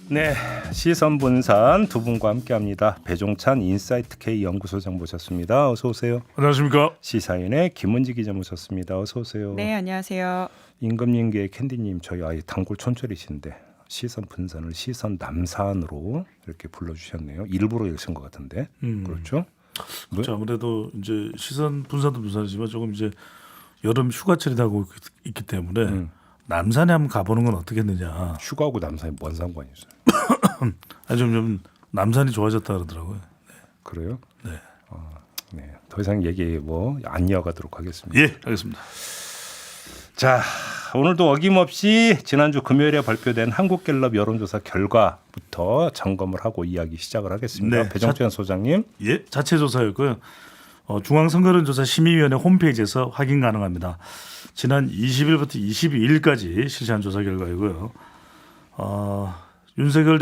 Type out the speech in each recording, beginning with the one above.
네, 시선 분산 두 분과 함께합니다. 배종찬 인사이트 K 연구소장 모셨습니다. 어서 오세요. 안녕하십니까. 시사인의 김은지 기자 모셨습니다. 어서 오세요. 네, 안녕하세요. 임금님계 캔디님 저희 아예 단골 촌철이신데 시선 분산을 시선 남산으로 이렇게 불러주셨네요. 일부러 이러신 것 같은데 그렇죠? 그렇죠. 아무래도 이제 시선 분산도 분산이지만 조금 이제 여름 휴가철이 하고 있기 때문에 남산에 한번 가보는 건 어떻겠느냐. 휴가하고 남산이 뭔 상관이 있어요? 아니 좀 남산이 좋아졌다 그러더라고요. 그래요? 네. 네, 더 이상 얘기 안 이어가도록 하겠습니다. 예, 알겠습니다. 자, 오늘도 어김없이 지난주 금요일에 발표된 한국갤럽 여론조사 결과부터 점검을 하고 이야기 시작을 하겠습니다. 네, 배종찬 소장님. 예, 자체 조사였고요. 중앙선거론조사 심의위원회 홈페이지에서 확인 가능합니다. 지난 20일부터 22일까지 실시한 조사 결과이고요. 윤석열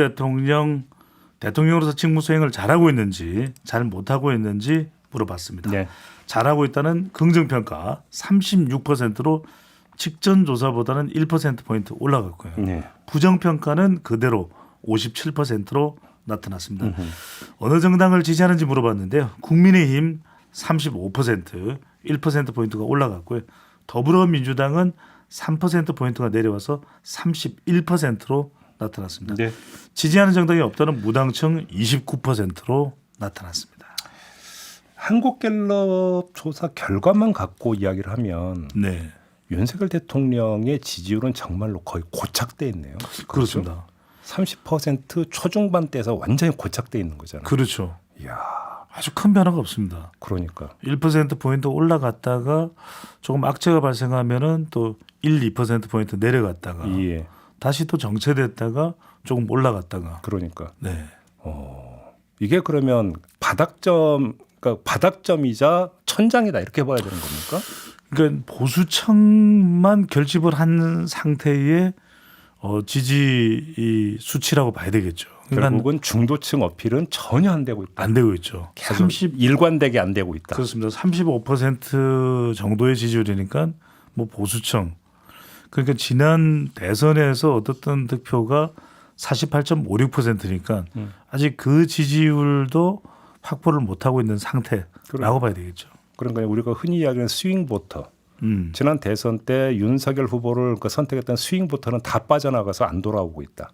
대통령으로서 직무 수행을 잘하고 있는지 잘 못하고 있는지 물어봤습니다. 네. 잘하고 있다는 긍정평가 36%로 직전 조사보다는 1%포인트 올라갔고요. 네. 부정평가는 그대로 57%로 나타났습니다. 어느 정당을 지지하는지 물어봤는데요. 국민의힘 35%, 1%포인트가 올라갔고요. 더불어민주당은 3%포인트가 내려와서 31%로 나타났습니다. 네. 지지하는 정당이 없다는 무당층 29%로 나타났습니다. 한국갤럽 조사 결과만 갖고 이야기를 하면 네, 윤석열 대통령의 지지율은 정말로 거의 고착돼 있네요. 그렇습니다. 30% 초중반대에서 완전히 고착돼 있는 거잖아요. 그렇죠. 이야, 아주 큰 변화가 없습니다. 그러니까 1%포인트 올라갔다가 조금 악재가 발생하면은 또 1, 2%포인트 내려갔다가 예, 다시 또 정체됐다가 조금 올라갔다가 그러니까 네. 이게 그러면 그러니까 바닥점이자 천장이다 이렇게 봐야 되는 겁니까? 그러니까 보수층만 결집을 한 상태의 지지 이 수치라고 봐야 되겠죠. 그러니까 결국은 중도층 어필은 전혀 안 되고 있다. 안 되고 있죠. 계속 일관되게 안 되고 있다. 그렇습니다. 35% 정도의 지지율이니까 뭐 보수층. 그러니까 지난 대선에서 얻었던 득표가 48.56%니까 아직 그 지지율도 확보를 못 하고 있는 상태라고 봐야 되겠죠. 그러니까 우리가 흔히 이야기하는 스윙 보터. 지난 대선 때 윤석열 후보를 선택했던 스윙 보터는 다 빠져나가서 안 돌아오고 있다.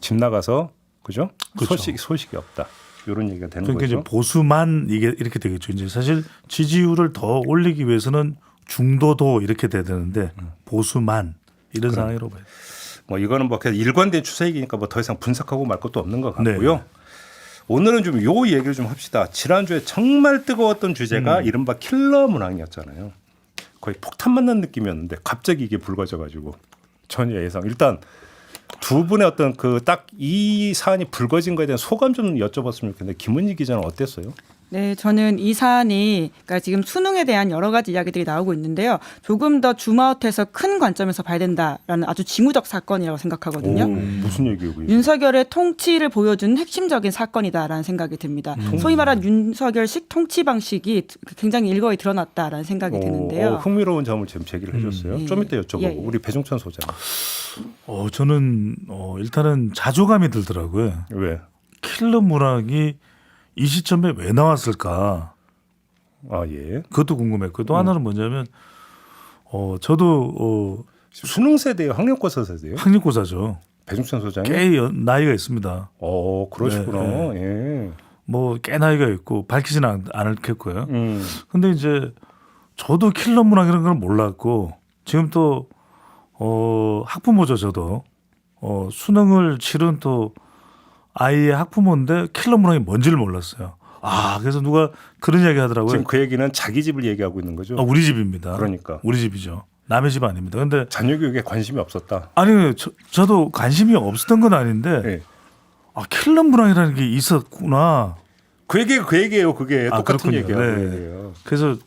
집 나가서 그죠? 그렇죠. 소식이 없다. 이런 얘기가 되는 그러니까 거죠. 이제 보수만 이게 이렇게 되겠죠. 이제 사실 지지율을 더 올리기 위해서는 중도도 이렇게 돼야 되는데 보수만 이런 상황이라고 봐요. 이거는 그냥 일관된 추세이니까 더 이상 분석하고 말 것도 없는 것 네. 같고요. 오늘은 좀 요 얘기를 좀 합시다. 지난주에 정말 뜨거웠던 주제가 이른바 킬러 문항이었잖아요. 거의 폭탄 맞는 느낌이었는데 갑자기 이게 불거져가지고 전혀 예상. 일단 두 분의 어떤 딱 이 사안이 불거진 거에 대한 소감 좀 여쭤봤으면 좋겠는데 김은지 기자는 어땠어요? 네, 저는 이 사안이 그러니까 지금 수능에 대한 여러 가지 이야기들이 나오고 있는데요. 조금 더 줌아웃해서 큰 관점에서 봐야 된다라는 아주 징후적 사건이라고 생각하거든요. 무슨 얘기예요? 그게? 윤석열의 통치를 보여주는 핵심적인 사건이다라는 생각이 듭니다. 소위 말하는 윤석열식 통치 방식이 굉장히 일거에 드러났다라는 생각이 드는데요. 흥미로운 점을 지금 제기를 해줬어요. 예. 좀 이따 여쭤보고 예, 예. 우리 배종찬 소장. 저는 일단은 자조감이 들더라고요. 왜? 킬러 문학이 이 시점에 왜 나왔을까? 아 예. 그것도 궁금했고 또 하나는 뭐냐면 저도 수능 세대예요, 학력고사 세대예요? 학력고사죠. 배종찬 소장이? 꽤 나이가 있습니다. 그러시구나. 네, 예. 뭐 꽤 나이가 있고 밝히지는 않겠고요. 근데 이제 저도 킬러 문학이라는 걸 몰랐고 지금 또 학부모죠. 저도 수능을 치른 또 아이의 학부모인데 킬러 문학이 뭔지를 몰랐어요. 그래서 누가 그런 이야기 하더라고요. 지금 그 얘기는 자기 집을 얘기하고 있는 거죠? 우리 집입니다. 그러니까. 우리 집이죠. 남의 집 아닙니다. 근데 자녀 교육에 관심이 없었다. 아니 저도 관심이 없었던 건 아닌데 예. 킬러 문학이라는 게 있었구나. 그 얘기예요. 그게 똑같은 그렇군요. 얘기예요. 네. 네. 그래서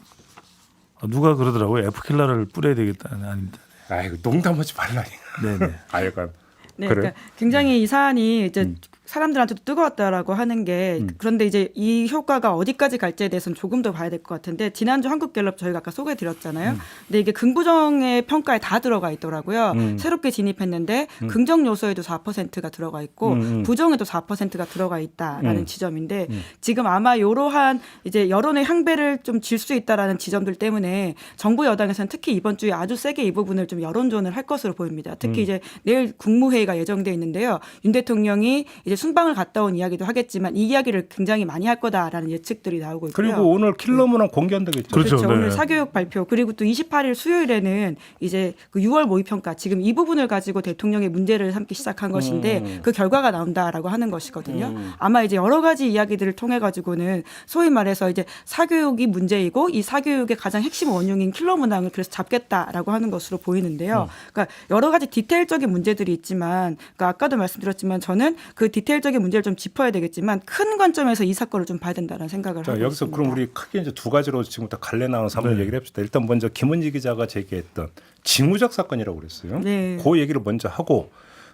누가 그러더라고요. F킬러를 뿌려야 되겠다. 아닙니다. 아이고 농담하지 말라니. 네네. 아이가 네, 그래? 그러니까 굉장히 이 사안이 이제 사람들한테도 뜨거웠다라고 하는 게 그런데 이제 이 효과가 어디까지 갈지에 대해서는 조금 더 봐야 될 것 같은데 지난주 한국갤럽 저희가 아까 소개해드렸잖아요. 근데 이게 긍부정의 평가에 다 들어가 있더라고요. 새롭게 진입했는데 긍정 요소에도 4%가 들어가 있고 부정에도 4%가 들어가 있다라는 지점인데 지금 아마 이러한 이제 여론의 향배를 좀 질 수 있다라는 지점들 때문에 정부 여당에서는 특히 이번 주에 아주 세게 이 부분을 좀 여론전을 할 것으로 보입니다. 특히 이제 내일 국무회의가 예정돼 있는데요. 윤 대통령이 이제 순방을 갔다 온 이야기도 하겠지만 이 이야기를 굉장히 많이 할 거다라는 예측들이 나오고 있고요. 그리고 오늘 킬러 문항 공개한다겠죠. 그렇죠. 그렇죠. 네. 오늘 사교육 발표 그리고 또 28일 수요일에는 이제 그 6월 모의평가 지금 이 부분을 가지고 대통령의 문제를 삼기 시작한 것인데 그 결과가 나온다라고 하는 것이거든요. 아마 이제 여러 가지 이야기들을 통해 가지고는 소위 말해서 이제 사교육이 문제이고 이 사교육의 가장 핵심 원흉인 킬러 문항을 그래서 잡겠다라고 하는 것으로 보이는데요. 그러니까 여러 가지 디테일적인 문제들이 있지만 그러니까 아까도 말씀드렸지만 저는 그 디테일적인 문제를 좀 짚어야 되겠지만 큰 관점에서 이 사건을 좀 봐야 된다는 생각을 자, 하고 여기서 있습니다. 그럼 우리 크게 이제 두 가지로 지금부터 갈래 나눠서 한번 네. 얘기를 해봅시다. 일단 먼저 김은지 기자가 제기했던 징후적 사건이라고 그랬어요. 네. 그 얘기를 먼저 하고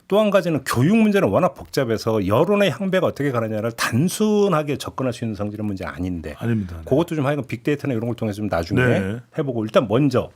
또 한 가지는 교육 문제는 워낙 복잡해서 여론의 향배가 어떻게 가느냐를 단순하게 접근할 수 있는 성질의 문제 아닌데 아닙니다. 네. 그것도 좀 하여간 빅데이터나 이런 걸 통해서 좀 나중에 네. 해보고 일단 먼저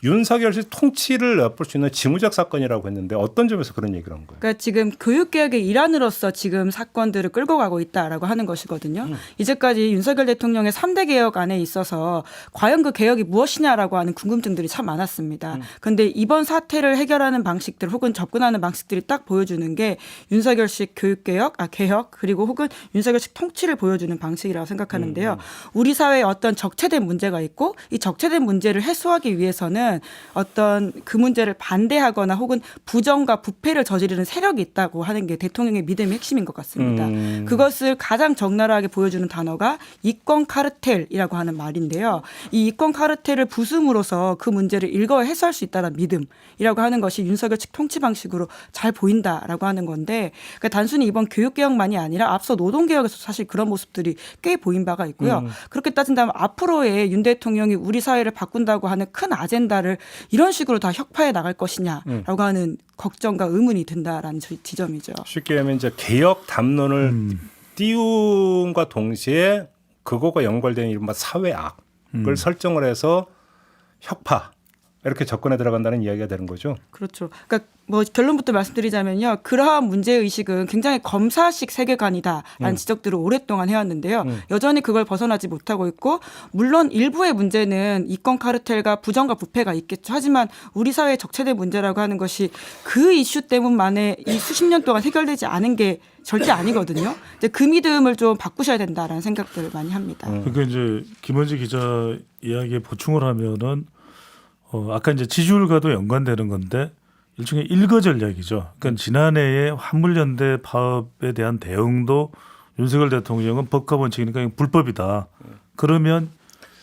윤석열씨 통치를 엿볼 수 있는 징후적 사건이라고 했는데 어떤 점에서 그런 얘기를 한 거예요? 그러니까 지금 교육개혁의 일환으로서 지금 사건들을 끌고 가고 있다라고 하는 것이거든요. 이제까지 윤석열 대통령의 3대 개혁 안에 있어서 과연 그 개혁이 무엇이냐라고 하는 궁금증들이 참 많았습니다. 그런데 이번 사태를 해결하는 방식들 혹은 접근하는 방식들이 딱 보여주는 게 윤석열식 교육개혁, 개혁 그리고 혹은 윤석열식 통치를 보여주는 방식이라고 생각하는데요. 우리 사회에 어떤 적체된 문제가 있고 이 적체된 문제를 해소하기 위해서는 어떤 그 문제를 반대하거나 혹은 부정과 부패를 저지르는 세력이 있다고 하는 게 대통령의 믿음의 핵심인 것 같습니다. 그것을 가장 적나라하게 보여주는 단어가 이권 카르텔이라고 하는 말인데요. 이 이권 카르텔을 부숨으로써 그 문제를 일거 해소할 수 있다는 믿음이라고 하는 것이 윤석열 측 통치 방식으로 잘 보인다라고 하는 건데 그러니까 단순히 이번 교육개혁만이 아니라 앞서 노동개혁에서 사실 그런 모습들이 꽤 보인 바가 있고요. 그렇게 따진다면 앞으로의 윤 대통령이 우리 사회를 바꾼다고 하는 큰 아젠다를 이런 식으로 다 혁파해 나갈 것이냐라고 하는 걱정과 의문이 든다라는 지점이죠. 쉽게 하면 이제 개혁 담론을 띄움과 동시에 그거가 연결된 이른바 사회악을 설정을 해서 혁파 이렇게 접근해 들어간다는 이야기가 되는 거죠. 그렇죠. 그러니까 뭐 결론부터 말씀드리자면요. 그러한 문제의식은 굉장히 검사식 세계관이다라는 지적들을 오랫동안 해왔는데요. 여전히 그걸 벗어나지 못하고 있고 물론 일부의 문제는 이권 카르텔과 부정과 부패가 있겠죠. 하지만 우리 사회의 적체된 문제라고 하는 것이 그 이슈 때문만에 이 수십 년 동안 해결되지 않은 게 절대 아니거든요. 이제 그 믿음을 좀 바꾸셔야 된다라는 생각들을 많이 합니다. 그러니까 이제 김원지 기자 이야기에 보충을 하면은 아까 이제 지지율과도 연관되는 건데 일종의 일거 전략이죠. 그러니까 지난해에 화물연대 파업에 대한 대응도 윤석열 대통령은 법과 원칙이니까 불법이다. 그러면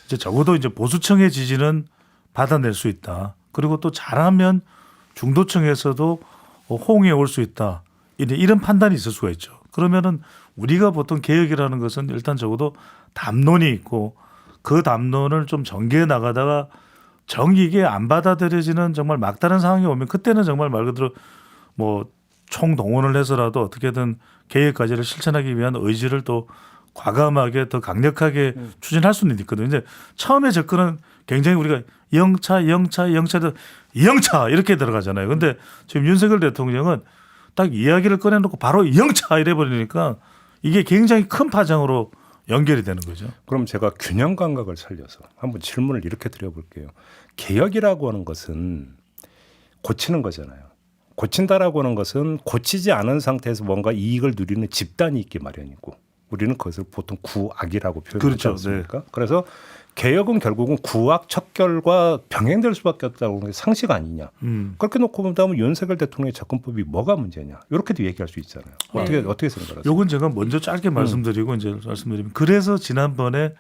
이제 적어도 이제 보수층의 지지는 받아낼 수 있다. 그리고 또 잘하면 중도층에서도 호응해 올 수 있다. 이런 판단이 있을 수가 있죠. 그러면은 우리가 보통 개혁이라는 것은 일단 적어도 담론이 있고 그 담론을 좀 전개해 나가다가 정 이게 안 받아들여지는 정말 막다른 상황이 오면 그때는 정말 말 그대로 뭐 총동원을 해서라도 어떻게든 개혁 과제를 실천하기 위한 의지를 또 과감하게 더 강력하게 추진할 수는 있거든요. 이제 처음에 접근은 굉장히 우리가 영차 이렇게 들어가잖아요. 근데 지금 윤석열 대통령은 딱 이야기를 꺼내놓고 바로 영차 이래 버리니까 이게 굉장히 큰 파장으로 연결이 되는 거죠. 그럼 제가 균형 감각을 살려서 한번 질문을 이렇게 드려볼게요. 개혁이라고 하는 것은 고치는 거잖아요. 고친다라고 하는 것은 고치지 않은 상태에서 뭔가 이익을 누리는 집단이 있기 마련이고 우리는 그것을 보통 구악이라고 표현하지 그렇죠. 않습니까? 네. 그래서 개혁은 결국은 구악 척결과 병행될 수밖에 없다고 하는 게 상식 아니냐. 그렇게 놓고 본다면 윤석열 대통령의 접근법이 뭐가 문제냐. 이렇게도 얘기할 수 있잖아요. 네. 어떻게 생각하세요? 요건 제가 먼저 짧게 말씀드리고 이제 말씀드리면 그래서 지난번에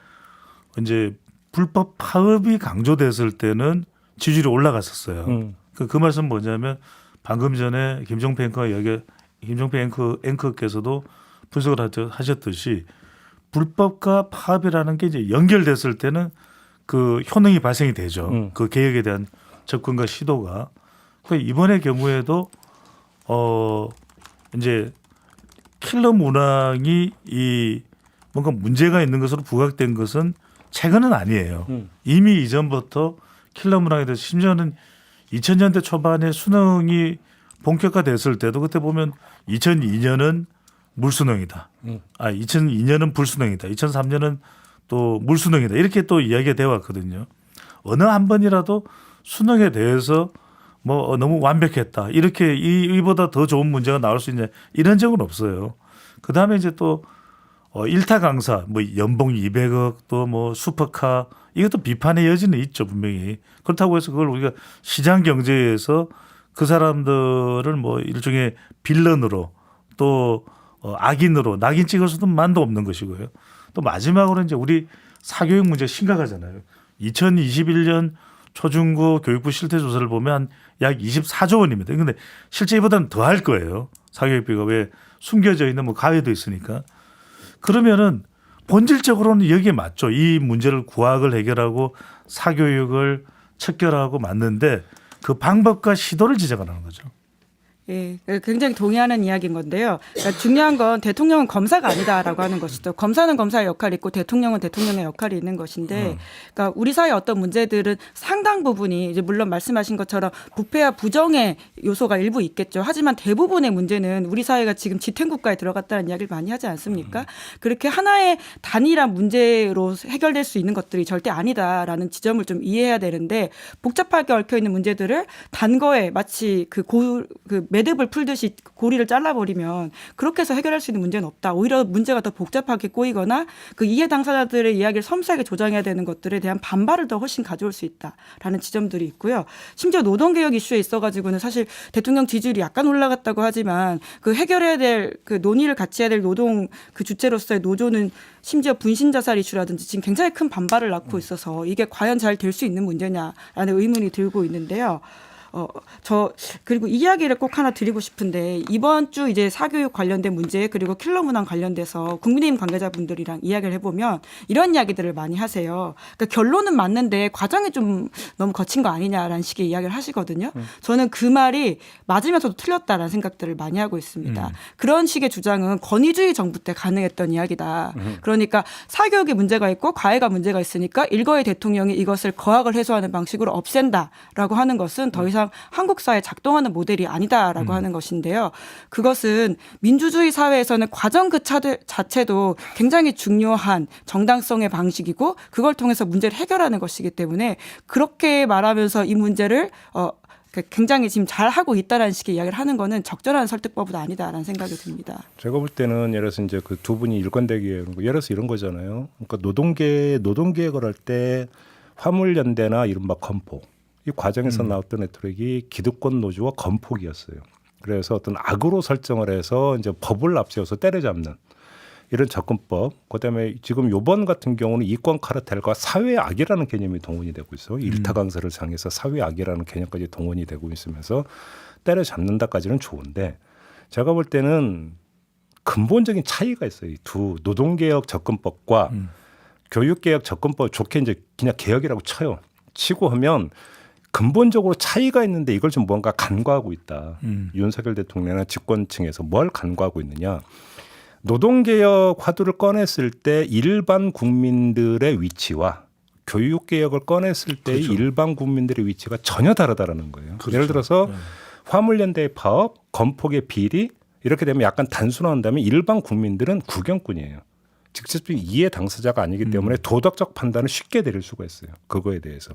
이제 불법 파업이 강조됐을 때는 지지율이 올라갔었어요. 그 말씀 뭐냐면 방금 전에 김종필 앵커께서도 분석을 하셨듯이 불법과 파업이라는 게 이제 연결됐을 때는 그 효능이 발생이 되죠. 그 개혁에 대한 접근과 시도가. 그러니까 이번의 경우에도 이제 킬러 문항이 이 뭔가 문제가 있는 것으로 부각된 것은 최근은 아니에요. 이미 이전부터 킬러 문항에 대해서 심지어는 2000년대 초반에 수능이 본격화됐을 때도 그때 보면 2002년은 물수능이다. 2002년은 불수능이다. 2003년은 또 물수능이다. 이렇게 또 이야기가 되어 왔거든요. 어느 한 번이라도 수능에 대해서 뭐 너무 완벽했다. 이렇게 이보다 더 좋은 문제가 나올 수 있냐 이런 적은 없어요. 그다음에 이제 또 일타 강사 뭐 연봉 200억 또 뭐 슈퍼카 이것도 비판의 여지는 있죠 분명히. 그렇다고 해서 그걸 우리가 시장 경제에서 그 사람들을 뭐 일종의 빌런으로 또 악인으로 낙인 찍을 수도 만도 없는 것이고요. 또 마지막으로 이제 우리 사교육 문제 심각하잖아요. 2021년 초중고 교육부 실태 조사를 보면 약 24조 원입니다. 근데 실제 이보다는 더 할 거예요. 사교육비가 왜 숨겨져 있는 뭐 가외도 있으니까. 그러면은 본질적으로는 여기에 맞죠. 이 문제를 구학을 해결하고 사교육을 척결하고 맞는데 그 방법과 시도를 지적하는 거죠. 예, 굉장히 동의하는 이야기인 건데요. 그러니까 중요한 건 대통령은 검사가 아니다라고 하는 것이죠. 검사는 검사의 역할이 있고 대통령은 대통령의 역할이 있는 것인데, 그러니까 우리 사회 어떤 문제들은 상당 부분이 이제 물론 말씀하신 것처럼 부패와 부정의 요소가 일부 있겠죠. 하지만 대부분의 문제는 우리 사회가 지금 지탱국가에 들어갔다는 이야기를 많이 하지 않습니까? 그렇게 하나의 단일한 문제로 해결될 수 있는 것들이 절대 아니다라는 지점을 좀 이해해야 되는데 복잡하게 얽혀 있는 문제들을 단거에 마치 그 매듭을 풀듯이 고리를 잘라버리면 그렇게 해서 해결할 수 있는 문제는 없다. 오히려 문제가 더 복잡하게 꼬이거나 그 이해 당사자들의 이야기를 섬세하게 조정해야 되는 것들에 대한 반발을 더 훨씬 가져올 수 있다라는 지점들이 있고요. 심지어 노동개혁 이슈에 있어가지고는 사실 대통령 지지율이 약간 올라갔다고 하지만 그 해결해야 될 그 논의를 같이 해야 될 노동 그 주체로서의 노조는 심지어 분신자살 이슈라든지 지금 굉장히 큰 반발을 낳고 있어서 이게 과연 잘 될 수 있는 문제냐라는 의문이 들고 있는데요. 그리고 이 이야기를 꼭 하나 드리고 싶은데 이번 주 이제 사교육 관련된 문제 그리고 킬러 문항 관련돼서 국민의힘 관계자분들이랑 이야기를 해보면 이런 이야기들을 많이 하세요. 그러니까 결론은 맞는데 과정이 좀 너무 거친 거 아니냐라는 식의 이야기를 하시거든요. 저는 그 말이 맞으면서도 틀렸다라는 생각들을 많이 하고 있습니다. 그런 식의 주장은 권위주의 정부 때 가능했던 이야기다. 그러니까 사교육에 문제가 있고 과외가 문제가 있으니까 일거의 대통령이 이것을 거학을 해소하는 방식으로 없앤다라고 하는 것은 더 이상 한국 사회에 작동하는 모델이 아니다라고 하는 것인데요. 그것은 민주주의 사회에서는 과정 그 자체도 굉장히 중요한 정당성의 방식이고 그걸 통해서 문제를 해결하는 것이기 때문에 그렇게 말하면서 이 문제를 굉장히 지금 잘하고 있다라는 식의 이야기를 하는 거는 적절한 설득법은 아니다라는 생각이 듭니다. 제가 볼 때는 예를 들어서 이제 그 두 분이 일관되게 예를 들어서 이런 거잖아요. 그러니까 노동계획을 할 때 화물연대나 이른바 건폭 이 과정에서 나왔던 네트워크가 기득권 노조와 건폭이었어요. 그래서 어떤 악으로 설정을 해서 이제 법을 앞세워서 때려잡는 이런 접근법. 그다음에 지금 요번 같은 경우는 이권 카르텔과 사회 악이라는 개념이 동원이 되고 있어. 일타 강사를 상해서 사회 악이라는 개념까지 동원이 되고 있으면서 때려잡는다까지는 좋은데 제가 볼 때는 근본적인 차이가 있어요. 이 두 노동개혁 접근법과 교육개혁 접근법 좋게 이제 그냥 개혁이라고 쳐요. 치고 하면 근본적으로 차이가 있는데 이걸 좀 뭔가 간과하고 있다. 윤석열 대통령이나 집권층에서 뭘 간과하고 있느냐. 노동개혁 화두를 꺼냈을 때 일반 국민들의 위치와 교육개혁을 꺼냈을 때의 그렇죠. 일반 국민들의 위치가 전혀 다르다라는 거예요. 그렇죠. 예를 들어서 화물연대의 파업, 건폭의 비리 이렇게 되면 약간 단순화한다면 일반 국민들은 구경꾼이에요. 직접적인 이해 당사자가 아니기 때문에 도덕적 판단을 쉽게 내릴 수가 있어요. 그거에 대해서.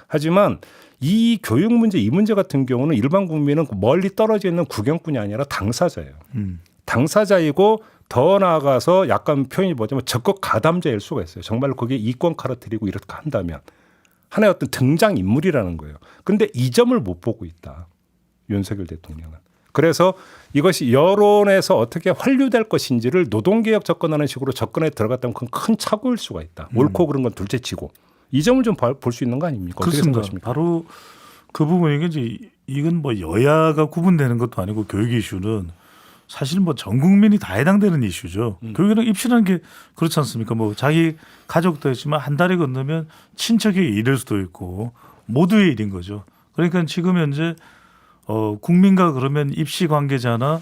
하지만 이 교육 문제, 이 문제 같은 경우는 일반 국민은 멀리 떨어져 있는 구경꾼이 아니라 당사자예요. 당사자이고 더 나아가서 약간 표현이 뭐냐면 적극 가담자일 수가 있어요. 정말 그게 이권 카르텔이고 이렇게 한다면 하나의 어떤 등장 인물이라는 거예요. 근데 이 점을 못 보고 있다. 윤석열 대통령은. 그래서 이것이 여론에서 어떻게 환류될 것인지를 노동개혁 접근하는 식으로 접근에 들어갔다면 그건 큰 착오일 수가 있다. 옳고 그른 건 둘째치고 이 점을 좀 볼 수 있는 거 아닙니까? 어떻게 그렇습니다. 생각하십니까? 바로 그 부분이 이제 이건 뭐 여야가 구분되는 것도 아니고 교육 이슈는 사실 뭐 전 국민이 다 해당되는 이슈죠. 교육이랑 입시라는 게 그렇지 않습니까? 뭐 자기 가족도 있지만 한 달이 건너면 친척의 일일 수도 있고 모두의 일인 거죠. 그러니까 지금 현재 국민과 그러면 입시 관계자나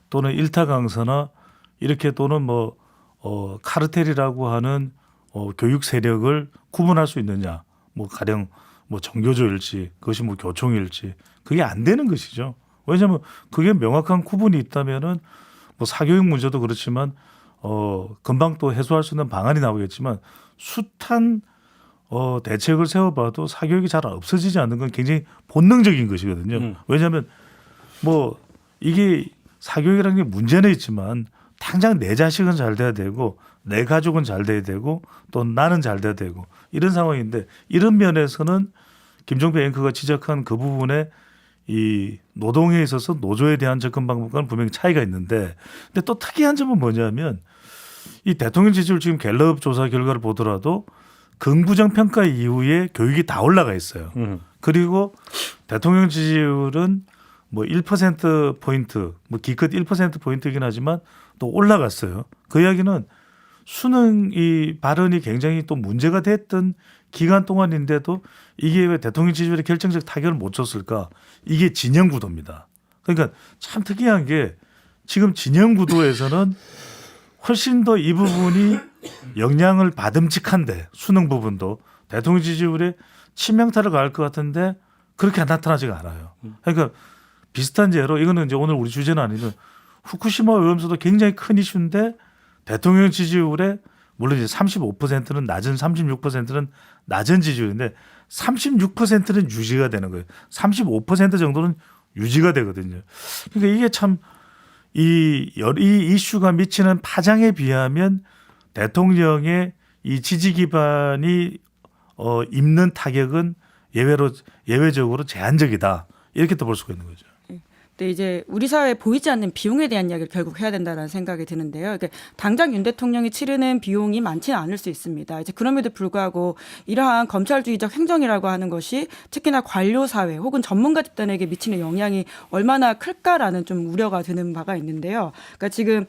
또는 일타 강사나 이렇게 또는 뭐 카르텔이라고 하는 교육 세력을 구분할 수 있느냐? 뭐 가령 뭐 정교조일지 그것이 뭐 교총일지 그게 안 되는 것이죠. 왜냐하면 그게 명확한 구분이 있다면은 뭐 사교육 문제도 그렇지만 금방 또 해소할 수 있는 방안이 나오겠지만 숱한 대책을 세워봐도 사교육이 잘 없어지지 않는 건 굉장히 본능적인 것이거든요. 왜냐하면 뭐 이게 사교육이라는 게 문제는 있지만 당장 내 자식은 잘 돼야 되고 내 가족은 잘 돼야 되고 또 나는 잘 돼야 되고 이런 상황인데 이런 면에서는 김종배 앵커가 지적한 그 부분에 이 노동에 있어서 노조에 대한 접근 방법과는 분명히 차이가 있는데 근데 또 특이한 점은 뭐냐면 이 대통령 지지율 지금 갤럽 조사 결과를 보더라도 긍부정 평가 이후에 교육이 다 올라가 있어요. 그리고 대통령 지지율은 뭐 1% 포인트, 뭐 기껏 1% 포인트이긴 하지만 또 올라갔어요. 그 이야기는 수능 이 발언이 굉장히 또 문제가 됐던 기간 동안인데도 이게 왜 대통령 지지율에 결정적 타격을 못 줬을까? 이게 진영 구도입니다. 그러니까 참 특이한 게 지금 진영 구도에서는 훨씬 더 이 부분이 영향을 받음직한데 수능 부분도 대통령 지지율에 치명타를 가할 것 같은데 그렇게 나타나지가 않아요. 그러니까 비슷한 예로 이거는 이제 오늘 우리 주제는 아니면 후쿠시마 오염수도 굉장히 큰 이슈인데 대통령 지지율에 물론 이제 35%는 낮은 36%는 낮은 지지율인데 36%는 유지가 되는 거예요. 35% 정도는 유지가 되거든요. 그러니까 이게 참 이 이슈가 미치는 파장에 비하면 대통령의 이 지지 기반이 입는 타격은 예외적으로 제한적이다. 이렇게 또 볼 수가 있는 거죠. 근데 이제 우리 사회에 보이지 않는 비용에 대한 이야기를 결국 해야 된다는 생각이 드는데요. 그러니까 당장 윤 대통령이 치르는 비용이 많지는 않을 수 있습니다. 이제 그럼에도 불구하고 이러한 검찰주의적 행정이라고 하는 것이 특히나 관료 사회 혹은 전문가 집단에게 미치는 영향이 얼마나 클까라는 좀 우려가 드는 바가 있는데요. 그러니까 지금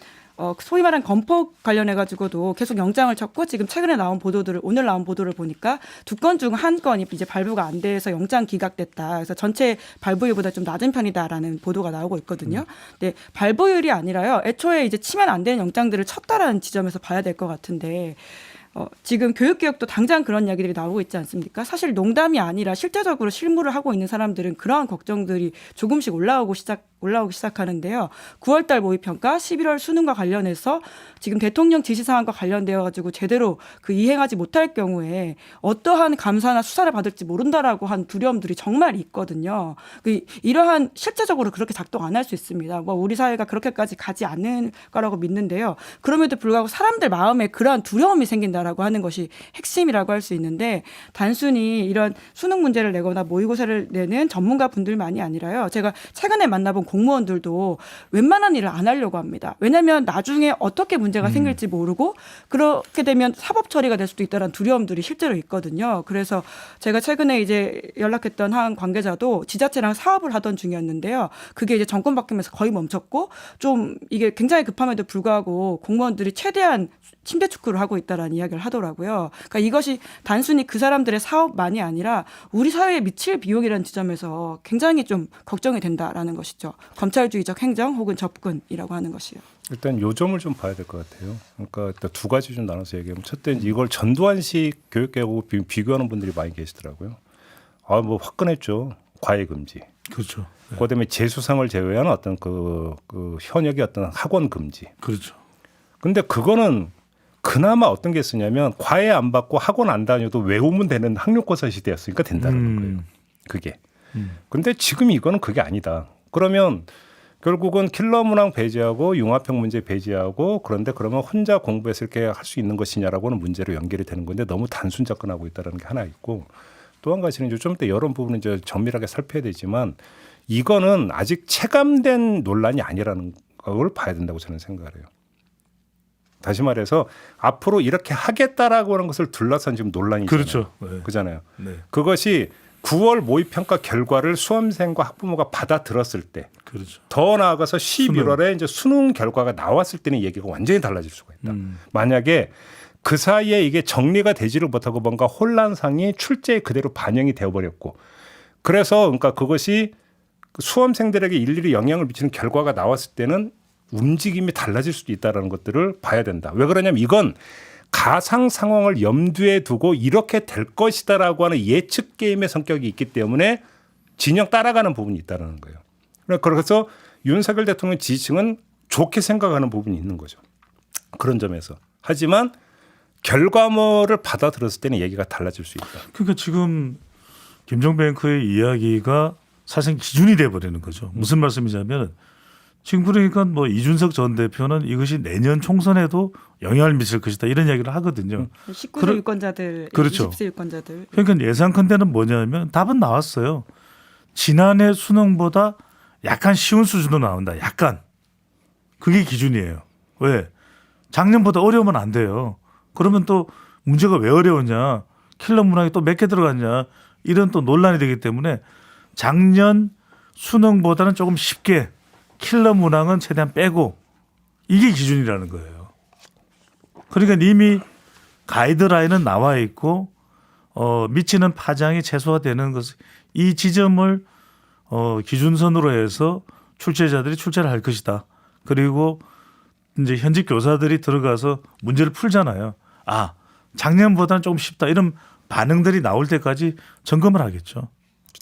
소위 말한 건폭 관련해 가지고도 계속 영장을 쳤고 지금 최근에 나온 보도들을 오늘 나온 보도를 보니까 2건 중 1건이 이제 발부가 안 돼서 영장 기각됐다. 그래서 전체 발부율보다 좀 낮은 편이다라는 보도가 나오고 있거든요. 근데 발부율이 아니라요. 애초에 이제 치면 안 되는 영장들을 쳤다라는 지점에서 봐야 될 것 같은데 지금 교육개혁도 당장 그런 이야기들이 나오고 있지 않습니까? 사실 농담이 아니라 실제적으로 실무를 하고 있는 사람들은 그러한 걱정들이 조금씩 올라오기 시작하는데요. 9월달 모의평가, 11월 수능과 관련해서 지금 대통령 지시사항과 관련되어 가지고 제대로 그 이행하지 못할 경우에 어떠한 감사나 수사를 받을지 모른다라고 한 두려움들이 정말 있거든요. 이러한 실제적으로 그렇게 작동 안 할 수 있습니다. 뭐 우리 사회가 그렇게까지 가지 않을 거라고 믿는데요. 그럼에도 불구하고 사람들 마음에 그러한 두려움이 생긴다라고 하는 것이 핵심이라고 할 수 있는데 단순히 이런 수능 문제를 내거나 모의고사를 내는 전문가 분들만이 아니라요. 제가 최근에 만나본 공무원들도 웬만한 일을 안 하려고 합니다. 왜냐하면 나중에 어떻게 문제가 생길지 모르고 그렇게 되면 사법 처리가 될 수도 있다는 두려움들이 실제로 있거든요. 그래서 제가 최근에 이제 연락했던 한 관계자도 지자체랑 사업을 하던 중이었는데요. 그게 이제 정권 바뀌면서 거의 멈췄고 좀 이게 굉장히 급함에도 불구하고 공무원들이 최대한 침대 축구를 하고 있다라는 이야기를 하더라고요. 그러니까 이것이 단순히 그 사람들의 사업만이 아니라 우리 사회에 미칠 비용이라는 지점에서 굉장히 좀 걱정이 된다라는 것이죠. 검찰주의적 행정 혹은 접근이라고 하는 것이요. 일단 요점을 좀 봐야 될 것 같아요. 그러니까 일단 두 가지 좀 나눠서 얘기하면 첫째 이걸 전두환식 교육개혁하고 비교하는 분들이 많이 계시더라고요. 뭐 화끈했죠. 과외 금지. 그렇죠. 네. 그다음에 재수상을 제외한 어떤 그 현역의 어떤 학원 금지. 그렇죠. 근데 그거는 그나마 어떤 게 쓰냐면 과외 안 받고 학원 안 다녀도 외우면 되는 학력고사 시대였으니까 된다는 거예요. 그게. 근데 지금 이거는 그게 아니다. 그러면 결국은 킬러 문항 배제하고 융합형 문제 배제하고 그런데 그러면 혼자 공부해서 이렇게 할 수 있는 것이냐라고는 문제로 연결이 되는 건데 너무 단순 접근하고 있다는 게 하나 있고 또 한 가지는 이제 좀 더 이런 부분은 이제 정밀하게 살펴야 되지만 이거는 아직 체감된 논란이 아니라는 걸 봐야 된다고 저는 생각을 해요. 다시 말해서 앞으로 이렇게 하겠다라고 하는 것을 둘러싼 지금 논란이 있잖아요. 그렇죠. 네. 그잖아요. 네. 그것이 9월 모의평가 결과를 수험생과 학부모가 받아들었을 때 그렇죠. 더 나아가서 11월에 이제 수능 결과가 나왔을 때는 얘기가 완전히 달라질 수가 있다. 만약에 그 사이에 이게 정리가 되지를 못하고 뭔가 혼란상이 출제에 그대로 반영이 되어버렸고 그래서 그러니까 그것이 수험생들에게 일일이 영향을 미치는 결과가 나왔을 때는 움직임이 달라질 수도 있다는 것들을 봐야 된다. 왜 그러냐면 이건 가상 상황을 염두에 두고 이렇게 될 것이다라고 하는 예측 게임의 성격이 있기 때문에 진영 따라가는 부분이 있다는 거예요. 그래서 윤석열 대통령 지지층은 좋게 생각하는 부분이 있는 거죠. 그런 점에서. 하지만 결과물을 받아들였을 때는 얘기가 달라질 수 있다. 그러니까 지금 김종뱅크의 이야기가 사실 기준이 돼버리는 거죠. 무슨 말씀이냐면 지금 그러니까 뭐 이준석 전 대표는 이것이 내년 총선에도 영향을 미칠 것이다 이런 이야기를 하거든요. 19세 유권자들, 그렇죠. 20세 유권자들. 그러니까 예상컨대는 뭐냐면 답은 나왔어요. 지난해 수능보다 약간 쉬운 수준으로 나온다. 약간. 그게 기준이에요. 왜? 작년보다 어려우면 안 돼요. 그러면 또 문제가 왜 어려웠냐. 킬러 문항이 또 몇 개 들어갔냐. 이런 또 논란이 되기 때문에 작년 수능보다는 조금 쉽게 킬러 문항은 최대한 빼고 이게 기준이라는 거예요. 그러니까 이미 가이드라인은 나와 있고 미치는 파장이 최소화되는 것, 이 지점을 기준선으로 해서 출제자들이 출제를 할 것이다. 그리고 이제 현직 교사들이 들어가서 문제를 풀잖아요. 아, 작년보다는 조금 쉽다. 이런 반응들이 나올 때까지 점검을 하겠죠.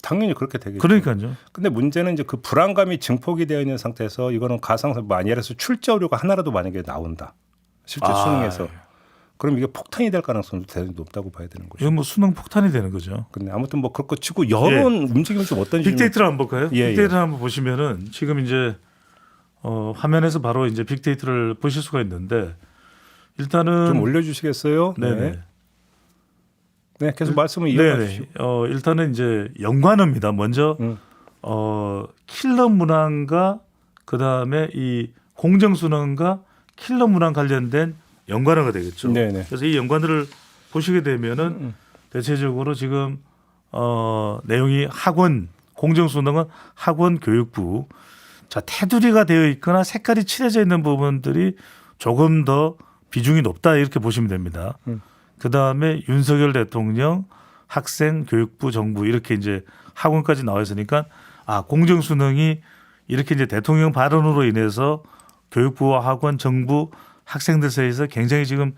당연히 그렇게 되겠죠. 그러니까요. 근데 문제는 이제 그 불안감이 증폭이 되어 있는 상태에서 이거는 가상상 예를 들어서 출제 오류가 하나라도 만약에 나온다. 실제 수능에서. 그럼 이게 폭탄이 될 가능성도 대단히 높다고 봐야 되는 거죠. 이건 뭐 수능 폭탄이 되는 거죠. 근데 아무튼 뭐 그렇고 치고 여론 움직임이 좀 어떤지 빅데이터를 한번 볼까요? 예, 빅데이터를 한번 보시면은 지금 이제 화면에서 바로 이제 빅데이터를 보실 수가 있는데 일단은 좀 올려주시겠어요? 네네. 네, 계속 말씀을 이어가 네네. 주시죠. 일단은 이제 연관어입니다. 먼저 킬러 문항과 그 다음에 이 공정수능과 킬러 문항 관련된 연관어가 되겠죠. 네네. 그래서 이 연관들을 보시게 되면은 대체적으로 지금 내용이 학원 공정수능은 학원 교육부 자 테두리가 되어 있거나 색깔이 칠해져 있는 부분들이 조금 더 비중이 높다 이렇게 보시면 됩니다. 그 다음에 윤석열 대통령 학생 교육부 정부 이렇게 이제 학원까지 나와 있으니까 공정수능이 이렇게 이제 대통령 발언으로 인해서 교육부와 학원 정부 학생들 사이에서 굉장히 지금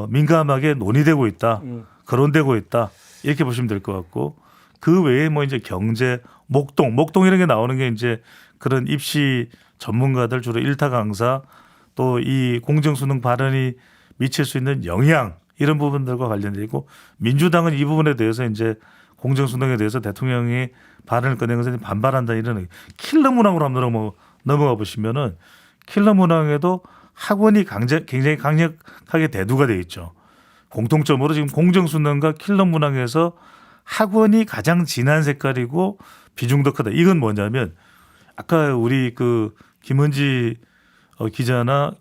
민감하게 논의되고 있다, 거론되고 있다 이렇게 보시면 될 것 같고 그 외에 뭐 이제 경제, 목동 이런 게 나오는 게 이제 그런 입시 전문가들 주로 일타 강사 또 이 공정수능 발언이 미칠 수 있는 영향 이런 부분들과 관련돼 있고 민주당은 이 부분에 대해서 이제 공정수능에 대해서 대통령이 발언을 꺼낸 것에 반발한다 이런 킬러 문항으로 한번 넘어가 보시면은 킬러 문항에도 학원이 굉장히 강력하게 대두가 돼 있죠. 공통점으로 지금 공정수능과 킬러 문항에서 학원이 가장 진한 색깔이고 비중도 크다. 이건 뭐냐면 아까 우리 그 김은지 기자나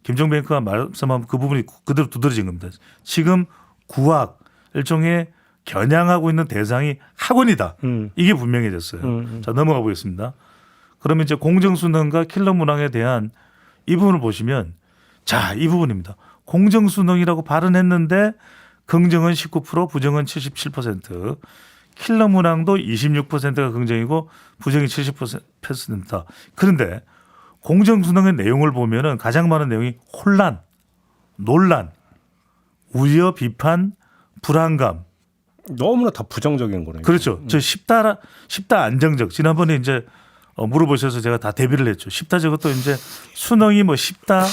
김종뱅크가 말씀한 그 부분이 그대로 두드러진 겁니다. 지금 구학 일종의 겨냥하고 있는 대상이 학원이다. 이게 분명해졌어요. 자 넘어가 보겠습니다. 그러면 이제 공정수능과 킬러 문항에 대한 이 부분을 보시면 자, 이 부분입니다. 공정수능이라고 발언했는데 긍정은 19%, 부정은 77%, 킬러 문항도 26%가 긍정이고 부정이 70%다. 그런데 공정수능의 내용을 보면은 가장 많은 내용이 혼란, 논란, 우려, 비판, 불안감. 너무나 다 부정적인 거네요. 그렇죠. 저 쉽다 안정적. 지난번에 이제 물어보셔서 제가 다 대비를 했죠. 쉽다 저것도 이제 수능이 뭐 쉽다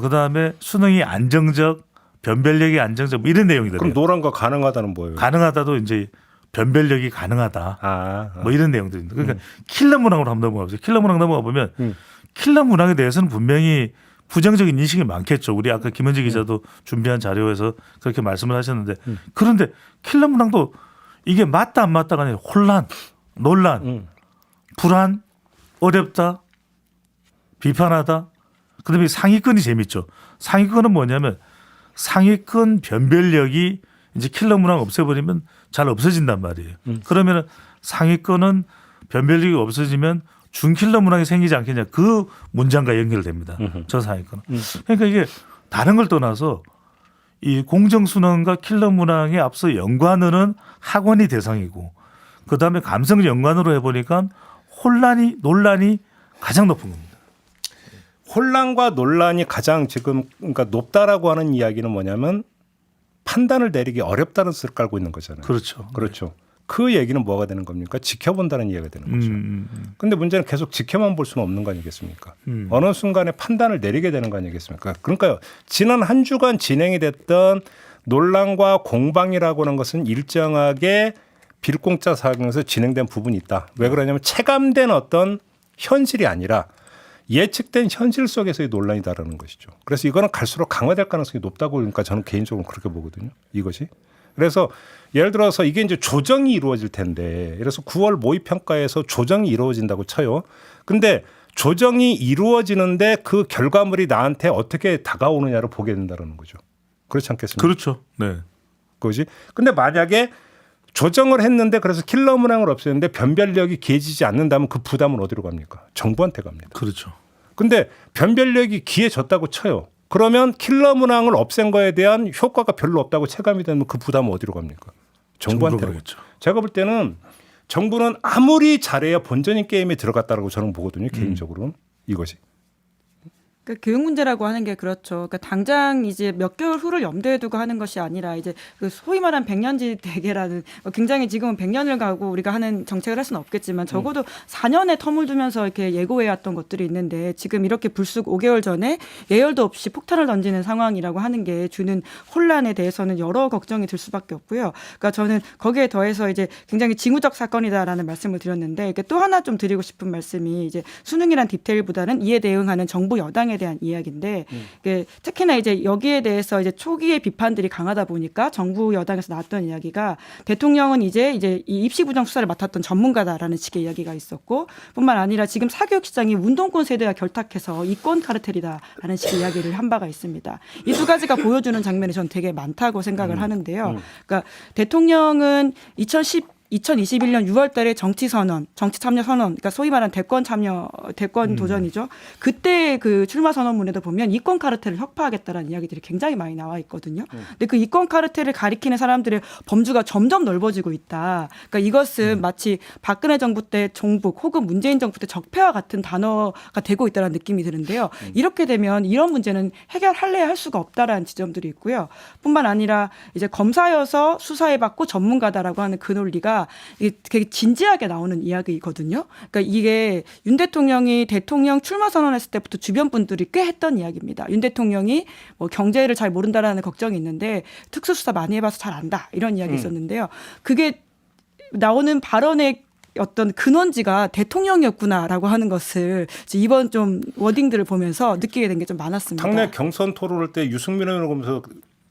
그다음에 수능이 안정적 변별력이 안정적 뭐 이런 내용이더라고요. 그럼 노란과 가능하다는 뭐예요? 가능하다도 이제 변별력이 가능하다. 뭐 이런 내용들입니다. 그러니까 킬러 문항으로 한번 넘어가 보세요. 킬러 문항 넘어가 보면 킬러 문항에 대해서는 분명히 부정적인 인식이 많겠죠. 우리 아까 김은지 기자도 준비한 자료에서 그렇게 말씀을 하셨는데 그런데 킬러 문항도 이게 맞다 안 맞다가 아니라 혼란, 논란, 불안, 어렵다, 비판하다. 그다음에 상위권이 재밌죠. 상위권은 뭐냐면 상위권 변별력이 이제 킬러 문항 없애버리면 잘 없어진단 말이에요. 그러면 상위권은 변별력이 없어지면 준킬러 문항이 생기지 않겠냐. 그 문장과 연결됩니다. 저 상위권은. 그러니까 이게 다른 걸 떠나서 이 공정수능과 킬러 문항에 앞서 연관어는 학원이 대상이고 그다음에 감성 연관으로 해보니까 혼란이 논란이 가장 높은 겁니다. 혼란과 논란이 가장 지금 그러니까 높다라고 하는 이야기는 뭐냐면 판단을 내리기 어렵다는 뜻을 깔고 있는 거잖아요. 그렇죠. 그렇죠. 그 얘기는 뭐가 되는 겁니까? 지켜본다는 이야기가 되는 거죠. 근데 문제는 계속 지켜만 볼 수는 없는 거 아니겠습니까? 어느 순간에 판단을 내리게 되는 거 아니겠습니까? 그러니까요. 지난 한 주간 진행이 됐던 논란과 공방이라고 하는 것은 일정하게 빌공짜 사항에서 진행된 부분이 있다. 왜 그러냐면 체감된 어떤 현실이 아니라 예측된 현실 속에서의 논란이다라는 것이죠. 그래서 이거는 갈수록 강화될 가능성이 높다고 그러니까 저는 개인적으로 그렇게 보거든요. 이것이. 그래서 예를 들어서 이게 이제 조정이 이루어질 텐데 그래서 9월 모의평가에서 조정이 이루어진다고 쳐요. 근데 조정이 이루어지는데 그 결과물이 나한테 어떻게 다가오느냐를 보게 된다는 거죠. 그렇지 않겠습니까? 그렇죠. 네. 그것이. 근데 만약에 조정을 했는데 그래서 킬러 문항을 없애는데 변별력이 기해지지 않는다면 그 부담은 어디로 갑니까? 정부한테 갑니다. 그렇죠. 근데 변별력이 기해졌다고 쳐요. 그러면 킬러 문항을 없앤 거에 대한 효과가 별로 없다고 체감이 되면 그 부담은 어디로 갑니까? 정부한테 가겠죠. 제가 볼 때는 정부는 아무리 잘해야 본전인 게임에 들어갔다라고 저는 보거든요. 개인적으로는 이것이. 그러니까 교육 문제라고 하는 게 그렇죠. 그러니까 당장 이제 몇 개월 후를 염두에 두고 하는 것이 아니라 이제 그 소위 말한 백년지 대계라는 굉장히 지금은 100년을 가고 우리가 하는 정책을 할 수는 없겠지만 적어도 4년의 텀을 두면서 이렇게 예고해왔던 것들이 있는데 지금 이렇게 불쑥 5개월 전에 예열도 없이 폭탄을 던지는 상황이라고 하는 게 주는 혼란에 대해서는 여러 걱정이 들 수밖에 없고요. 그러니까 저는 거기에 더해서 이제 굉장히 징후적 사건이다라는 말씀을 드렸는데 또 하나 좀 드리고 싶은 말씀이 이제 수능이란 디테일보다는 이에 대응하는 정부 여당에 대한 이야기인데 특히나 이제 여기에 대해서 이제 초기에 비판들이 강하다 보니까 정부 여당에서 나왔던 이야기가 대통령은 이제 이 입시 부정 수사를 맡았던 전문가다라는 식의 이야기가 있었고 뿐만 아니라 지금 사교육시장이 운동권 세대와 결탁해서 이권 카르텔이다라는 식의 이야기를 한 바가 있습니다. 이 두 가지가 보여주는 장면이 전 되게 많다고 생각을 하는데요. 그러니까 대통령은 2021년 6월 달에 정치 참여 선언, 그러니까 소위 말하는 대권 도전이죠. 그때 그 출마 선언문에도 보면 이권 카르텔을 혁파하겠다라는 이야기들이 굉장히 많이 나와 있거든요. 근데 그 이권 카르텔을 가리키는 사람들의 범주가 점점 넓어지고 있다. 그러니까 이것은 마치 박근혜 정부 때 종북 혹은 문재인 정부 때 적폐와 같은 단어가 되고 있다는 느낌이 드는데요. 이렇게 되면 이런 문제는 해결할래야 할 수가 없다라는 지점들이 있고요. 뿐만 아니라 이제 검사여서 수사해봤고 전문가다라고 하는 그 논리가 이게 되게 진지하게 나오는 이야기거든요. 그러니까 이게 윤 대통령이 대통령 출마 선언했을 때부터 주변 분들이 꽤 했던 이야기입니다. 윤 대통령이 뭐 경제를 잘 모른다라는 걱정이 있는데 특수수사 많이 해봐서 잘 안다 이런 이야기 있었는데요. 그게 나오는 발언의 어떤 근원지가 대통령이었구나라고 하는 것을 이번 좀 워딩들을 보면서 느끼게 된 게 좀 많았습니다. 당내 경선 토론할 때 유승민 의원을 보면서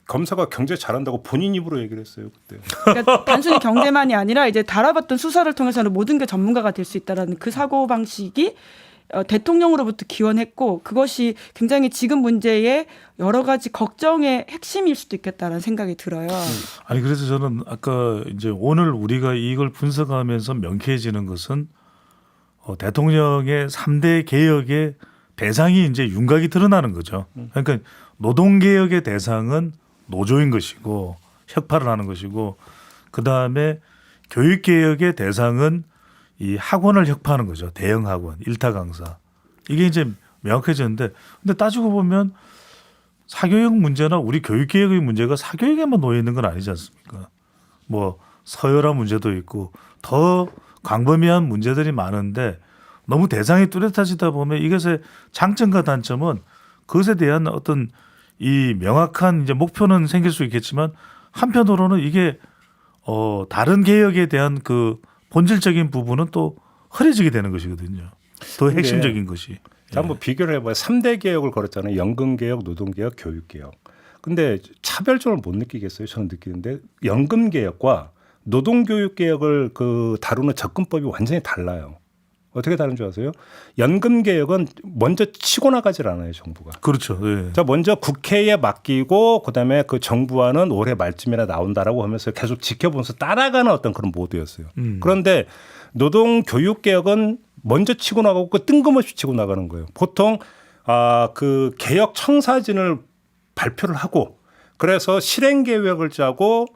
검사가 경제 잘한다고 본인 입으로 얘기를 했어요 그때. 그러니까 단순히 경제만이 아니라 이제 달아봤던 수사를 통해서는 모든 게 전문가가 될 수 있다라는 그 사고 방식이 대통령으로부터 기원했고 그것이 굉장히 지금 문제의 여러 가지 걱정의 핵심일 수도 있겠다라는 생각이 들어요. 아니 그래서 저는 아까 이제 오늘 우리가 이걸 분석하면서 명쾌해지는 것은 대통령의 3대 개혁의 대상이 이제 윤곽이 드러나는 거죠. 그러니까 노동개혁의 대상은 노조인 것이고 혁파를 하는 것이고 그다음에 교육개혁의 대상은 이 학원을 혁파하는 거죠. 대형 학원, 일타 강사. 이게 이제 명확해졌는데 근데 따지고 보면 사교육 문제나 우리 교육개혁의 문제가 사교육에만 놓여 있는 건 아니지 않습니까? 뭐 서열화 문제도 있고 더 광범위한 문제들이 많은데 너무 대상이 뚜렷하시다 보면 이것의 장점과 단점은 그것에 대한 어떤 이 명확한 이제 목표는 생길 수 있겠지만 한편으로는 이게 다른 개혁에 대한 그 본질적인 부분은 또 흐려지게 되는 것이거든요. 더 핵심적인 것이. 자, 한번 비교를 해봐요. 3대 개혁을 걸었잖아요. 연금개혁, 노동개혁, 교육개혁. 근데 차별점을 못 느끼겠어요. 저는 느끼는데 연금개혁과 노동교육개혁을 그 다루는 접근법이 완전히 달라요. 어떻게 다른 줄 아세요? 연금개혁은 먼저 치고 나가질 않아요, 정부가. 그렇죠. 예. 자, 먼저 국회에 맡기고 그다음에 그 정부안은 올해 말쯤이나 나온다라고 하면서 계속 지켜보면서 따라가는 어떤 그런 모드였어요. 그런데 노동교육개혁은 먼저 치고 나가고 그 뜬금없이 치고 나가는 거예요. 보통 그 개혁 청사진을 발표를 하고 그래서 실행 계획을 짜고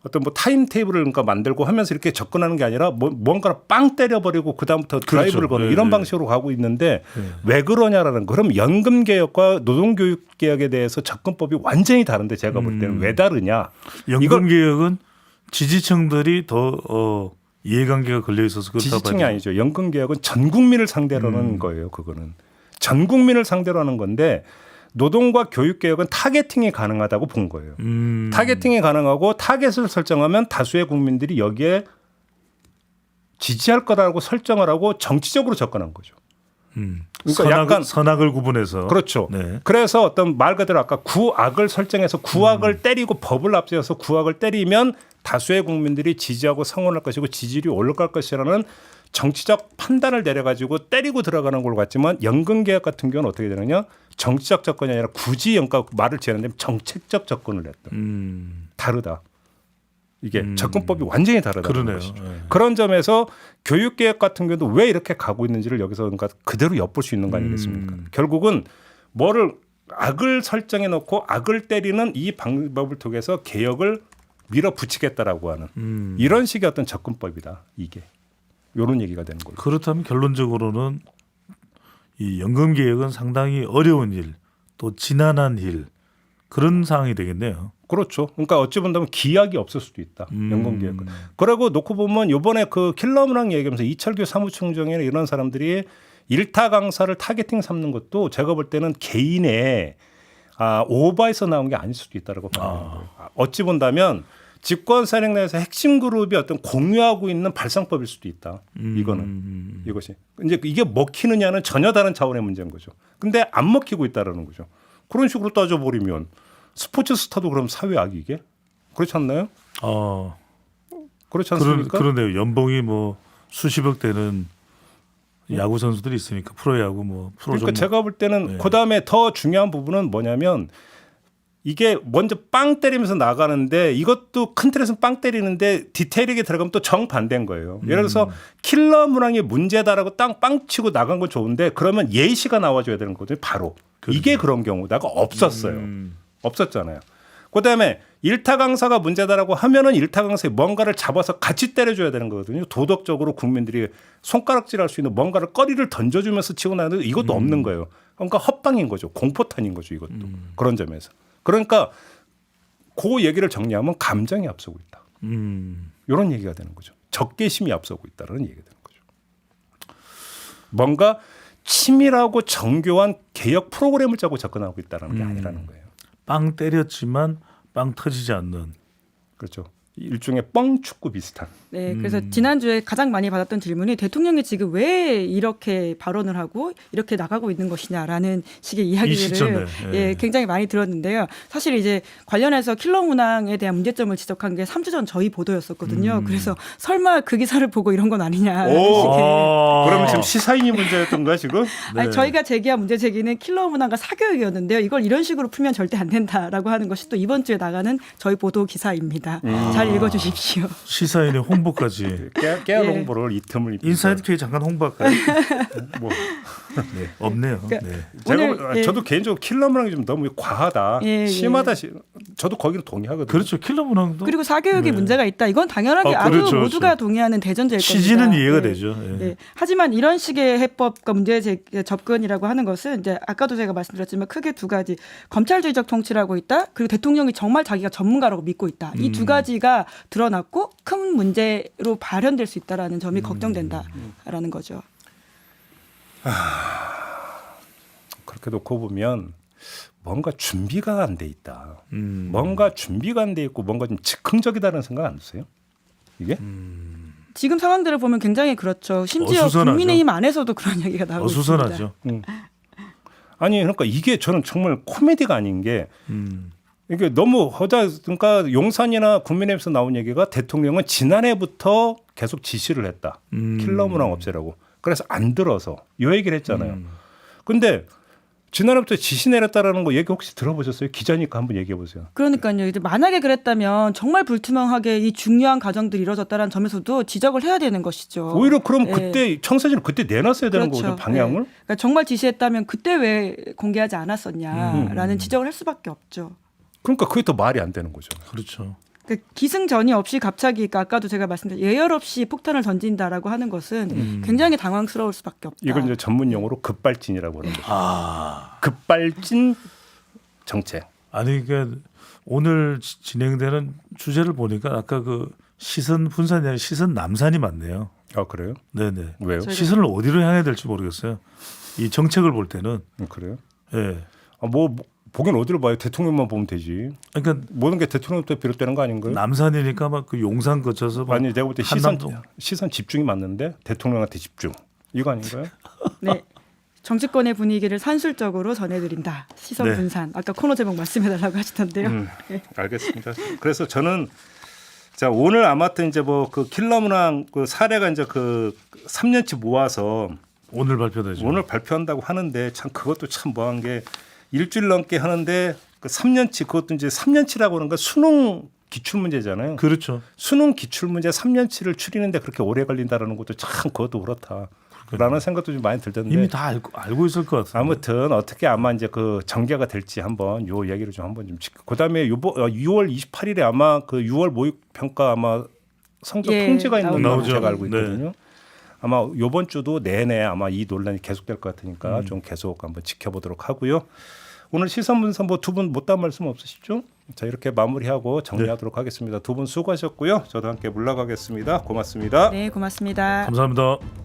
어떤 뭐 타임 테이블을 그러니까 만들고 하면서 이렇게 접근하는 게 아니라 뭔가를 빵 때려버리고 그 다음부터 드라이브를 거는 네, 이런 네. 방식으로 가고 있는데 왜 그러냐라는 거. 그럼 연금 개혁과 노동교육 개혁에 대해서 접근법이 완전히 다른데 제가 볼 때는 왜 다르냐? 연금 개혁은 지지층들이 더 이해관계가 걸려 있어서 그렇다고 지지층이 봐야죠. 아니죠. 연금 개혁은 전 국민을 상대로 하는 거예요. 그거는 전 국민을 상대로 하는 건데 노동과 교육 개혁은 타겟팅이 가능하다고 본 거예요. 타겟팅이 가능하고 타겟을 설정하면 다수의 국민들이 여기에 지지할 거라고 설정을 하고 정치적으로 접근한 거죠. 그러니까 선악을 구분해서 그렇죠. 네. 그래서 어떤 말 그대로 아까 구악을 설정해서 구악을 때리고 법을 앞세워서 구악을 때리면 다수의 국민들이 지지하고 성원할 것이고 지지율이 올라갈 것이라는 정치적 판단을 내려가지고 때리고 들어가는 걸로 같지만 연금 개혁 같은 경우는 어떻게 되느냐? 정치적 접근이 아니라 굳이 말을 지었는데 정책적 접근을 했다. 다르다. 이게 접근법이 완전히 다르다는 그러네요. 것이죠. 네. 그런 점에서 교육 개혁 같은 경우도 왜 이렇게 가고 있는지를 여기서 그러니까 그대로 엿볼 수 있는 거 아니겠습니까? 결국은 뭐를 악을 설정해 놓고 악을 때리는 이 방법을 통해서 개혁을 밀어붙이겠다라고 하는 이런 식의 어떤 접근법이다. 이게 이런 얘기가 되는 거죠. 그렇다면 결론적으로는 이 연금 개혁은 상당히 어려운 일, 또 지난한 일 그런 상황이 되겠네요. 그렇죠. 그러니까 어찌 본다면 기약이 없을 수도 있다. 연금 개혁은. 그리고 놓고 보면 이번에 그 킬러문항 얘기하면서 이철규 사무총장이나 이런 사람들이 일타 강사를 타겟팅 삼는 것도 제가 볼 때는 개인의 오버에서 나온 게 아닐 수도 있다라고 봐요. 어찌 본다면 집권 세력 내에서 핵심 그룹이 어떤 공유하고 있는 발상법일 수도 있다. 이거는 이것이 이제 이게 먹히느냐는 전혀 다른 차원의 문제인 거죠. 근데 안 먹히고 있다라는 거죠. 그런 식으로 따져버리면 스포츠 스타도 그럼 사회악이 이게 그렇지 않나요? 그렇지 않습니까? 그런데요. 연봉이 뭐 수십억 되는 야구 선수들이 있으니까 프로야구 뭐 프로 그러니까 종목. 제가 볼 때는 네. 그다음에 더 중요한 부분은 뭐냐면 이게 먼저 빵 때리면서 나가는데 이것도 큰 틀에서는 빵 때리는데 디테일하게 들어가면 또 정반대인 거예요. 예를 들어서 킬러 문항이 문제다라고 빵 치고 나간 건 좋은데 그러면 예시가 나와줘야 되는 거거든요. 바로. 이게 그런 경우다가 없었어요. 없었잖아요. 그다음에 일타 강사가 문제다라고 하면은 일타 강사에 뭔가를 잡아서 같이 때려줘야 되는 거거든요. 도덕적으로 국민들이 손가락질할 수 있는 뭔가를 거리를 던져주면서 치고 나는데 이것도 없는 거예요. 그러니까 헛방인 거죠. 공포탄인 거죠. 이것도 그런 점에서. 그러니까 그 얘기를 정리하면 감정이 앞서고 있다. 이런 얘기가 되는 거죠. 적개심이 앞서고 있다는 얘기가 되는 거죠. 뭔가 치밀하고 정교한 개혁 프로그램을 짜고 접근하고 있다는 게 아니라는 거예요. 빵 때렸지만 빵 터지지 않는. 그렇죠. 일종의 뻥축구 비슷한. 네, 그래서 지난주에 가장 많이 받았던 질문이 대통령이 지금 왜 이렇게 발언을 하고 이렇게 나가고 있는 것이냐라는 식의 이야기를 굉장히 많이 들었는데요. 사실 이제 관련해서 킬러 문항에 대한 문제점을 지적한 게 3주 전 저희 보도였었거든요. 그래서 설마 그 기사를 보고 이런 건 아니냐라는 식의. 그러면 지금 시사인이 문제였던가 지금? 아니, 저희가 제기한 문제 제기는 킬러 문항과 사교육이었는데요. 이걸 이런 식으로 풀면 절대 안 된다라고 하는 것이 또 이번 주에 나가는 저희 보도 기사입니다. 잘 읽어주십시오. 시사인의 홍보까지. 깨알 홍보를 이 틈을 인사이드 K 잠깐 홍보할까요? 뭐 네, 없네요. 그러니까 네. 제가 저도 개인적으로 킬러문항이 좀 너무 과하다, 심하다. 저도 거기는 동의하거든요. 그렇죠. 킬러 문항도. 그리고 사교육이 문제가 있다. 이건 당연하게 그렇죠, 모두가 동의하는 대전제일 겁니다. 취지는 이해가 네. 되죠. 예. 네. 하지만 이런 식의 해법과 문제 접근이라고 하는 것은 이제 아까도 제가 말씀드렸지만 크게 두 가지. 검찰주의적 통치라고 있다. 그리고 대통령이 정말 자기가 전문가라고 믿고 있다. 이 두 가지가 드러났고 큰 문제로 발현될 수 있다라는 점이 걱정된다라는 거죠. 그렇게 놓고 보면 뭔가 준비가 안 돼 있다. 뭔가 준비가 안 돼 있고 뭔가 좀 즉흥적이다는 생각 안 드세요? 이게? 지금 상황들을 보면 굉장히 그렇죠. 심지어 어수선하죠. 국민의힘 안에서도 그런 얘기가 나오고 어수선하죠. 있습니다. 아니 그러니까 이게 저는 정말 코미디가 아닌 게 이게 너무 그러니까 용산이나 국민의힘에서 나온 얘기가 대통령은 지난해부터 계속 지시를 했다. 킬러 문항 없애라고. 그래서 안 들어서 이 얘기를 했잖아요. 근데 지난해부터 지시 내렸다라는 거 얘기 혹시 들어보셨어요? 기자니까 한번 얘기해 보세요. 그러니까요. 이제 만약에 그랬다면 정말 불투명하게 이 중요한 과정들이 이루어졌다는 점에서도 지적을 해야 되는 것이죠. 오히려 그럼 예. 그때 청사진을 그때 내놨어야 되는 그렇죠. 거거든요. 방향을. 예. 그러니까 정말 지시했다면 그때 왜 공개하지 않았었냐라는 지적을 할 수밖에 없죠. 그러니까 그게 더 말이 안 되는 거죠. 그렇죠. 그러니까 기승전이 없이 갑자기 그러니까 아까도 제가 말씀드린 예열 없이 폭탄을 던진다라고 하는 것은 굉장히 당황스러울 수밖에 없다. 이걸 이제 전문 용어로 급발진이라고 하는 거죠. 아, 급발진 정책. 아니 그러니까 오늘 진행되는 주제를 보니까 아까 그 시선 분산이 아니라 시선 남산이 맞네요. 아 그래요? 네네. 왜요? 시선을 어디로 향해야 될지 모르겠어요. 이 정책을 볼 때는. 그래요? 예. 뭐 보긴 어디로 봐요? 대통령만 보면 되지. 그러니까 모든 게 대통령부터 비롯되는 거 아닌가요? 남산이니까 막 그 용산 거쳐서 막 아니 내가 볼 때 한남동. 시선 집중이 맞는데 대통령한테 집중. 이거 아닌가요? 네. 정치권의 분위기를 산술적으로 전해드린다. 시선 네. 분산. 아까 코너 제목 말씀해달라고 하시던데요. 네. 알겠습니다. 그래서 저는 자 오늘 아무튼 이제 뭐 그 킬러 문항 그 사례가 이제 그 3년치 모아서 오늘 발표되죠. 오늘 발표한다고 하는데 참 그것도 참 뭐한 게 일주일 넘게 하는데 그 3년치 그것도 이제 3년치라고 하는 건 수능 기출 문제잖아요. 그렇죠. 수능 기출 문제 3년치를 추리는데 그렇게 오래 걸린다라는 것도 참 그것도 그렇다라는 생각도 좀 많이 들던데. 이미 다 알고 있을 것 같아요. 아무튼 어떻게 아마 이제 그 전개가 될지 한번 요 얘기를 좀 한번 좀 그다음에 6월 28일에 아마 그 6월 모의 평가 아마 성적 예, 통지가 있는 걸로 나오죠. 제가 알고 네. 있거든요. 아마 요번 주도 내내 아마 이 논란이 계속될 것 같으니까 좀 계속 한번 지켜보도록 하고요. 오늘 시선분산 뭐 두 분 못다한 말씀 없으시죠? 자 이렇게 마무리하고 정리하도록 하겠습니다. 두 분 수고하셨고요. 저도 함께 물러가겠습니다. 고맙습니다. 네, 고맙습니다. 감사합니다.